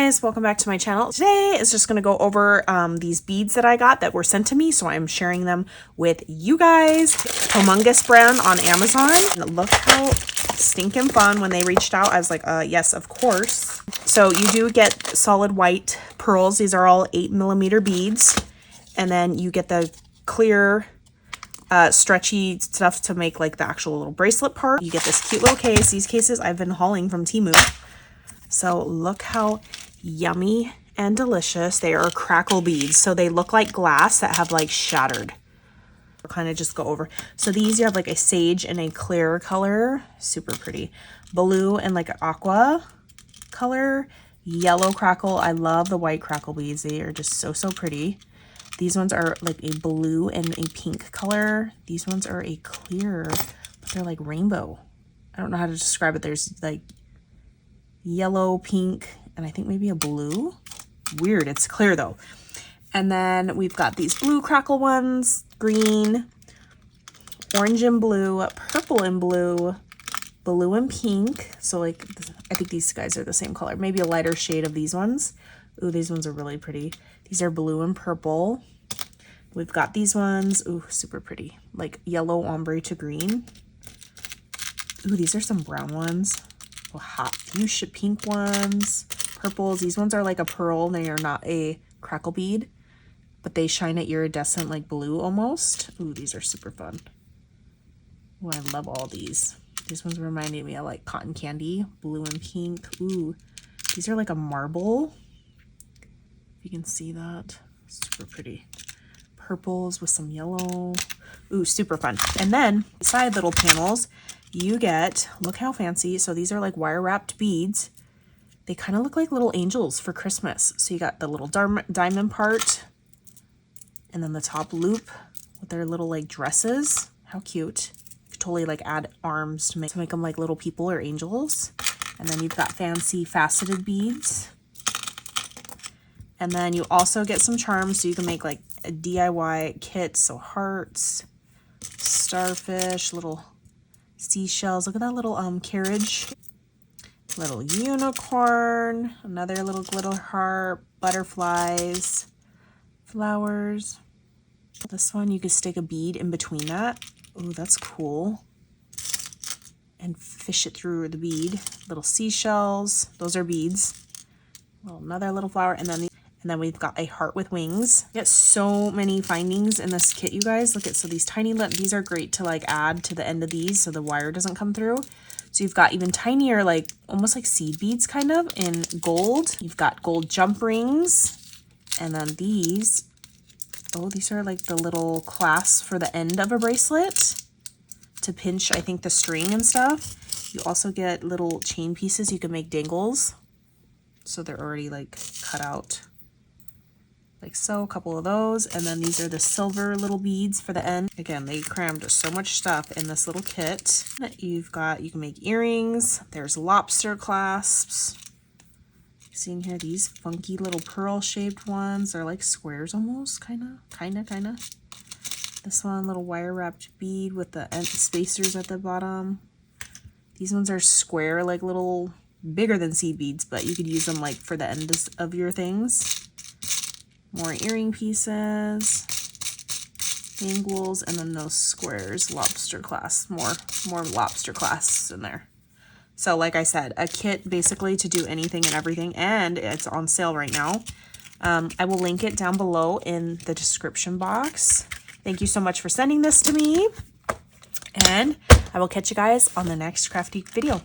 guys, welcome back to my channel. Today is just going to go over these beads that I got that were sent to me, so I'm sharing them with you guys. Humongous brand on Amazon. Look how stinking fun. When they reached out, I was like, yes, of course. So you do get solid white pearls. These are all 8mm beads, and then you get the clear stretchy stuff to make like the actual little bracelet part. You get this cute little case. These cases I've been hauling from Temu. So look how yummy and delicious. They are crackle beads. So they look like glass that have like shattered. I'll kind of just go over. So these, you have like a sage and a clear color. Super pretty. Blue and like an aqua color. Yellow crackle. I love the white crackle beads. They are just so, so pretty. These ones are like a blue and a pink color. These ones are a clear, but they're like rainbow. I don't know how to describe it. There's like yellow, pink, and I think maybe a blue. Weird. It's clear though. And then we've got these blue crackle ones, green, orange and blue, purple and blue, blue and pink. So like, I think these guys are the same color. Maybe a lighter shade of these ones. Ooh, these ones are really pretty. These are blue and purple. We've got these ones. Ooh, super pretty. Like yellow ombre to green. Ooh, these are some brown ones. Oh, hot fuchsia pink ones. Purples. These ones are like a pearl. They are not a crackle bead, but they shine at iridescent like blue almost. Ooh, these are super fun. Ooh, I love all these. These ones reminded me of like cotton candy. Blue and pink. Ooh, these are like a marble. If you can see that. Super pretty. Purples with some yellow. Ooh, super fun. And then side little panels, you get, look how fancy. So these are like wire wrapped beads. They kind of look like little angels for Christmas. So you got the little diamond part, and then the top loop with their little like dresses. How cute. You could totally like add arms to make them like little people or angels. And then you've got fancy faceted beads. And then you also get some charms, so you can make like a DIY kit. So hearts, starfish, little seashells. Look at that little carriage. Little unicorn, another little glitter heart, butterflies, flowers. This one, you could stick a bead in between that. Ooh, that's cool. And fish it through the bead. Little seashells. Those are beads. Well, another little flower, and then we've got a heart with wings. You get so many findings in this kit, you guys. Look at, so these tiny these are great to like add to the end of these so the wire doesn't come through. So you've got even tinier, like almost like seed beads kind of in gold. You've got gold jump rings. And then these, oh, these are like the little clasps for the end of a bracelet to pinch, I think, the string and stuff. You also get little chain pieces you can make dangles. So they're already like cut out. Like so, a couple of those. And then these are the silver little beads for the end. Again, they crammed so much stuff in this little kit. You've got, you can make earrings. There's lobster clasps. Seeing here, these funky little pearl shaped ones. They're like squares almost, kind of. This one, little wire wrapped bead with the end spacers at the bottom. These ones are square, like little, bigger than seed beads, but you could use them like for the end of your things. More earring pieces, angles, and then those squares, lobster clasps, more lobster clasps in there. So like I said, a kit basically to do anything and everything, and it's on sale right now. I will link it down below in the description box. Thank you so much for sending this to me, and I will catch you guys on the next crafty video.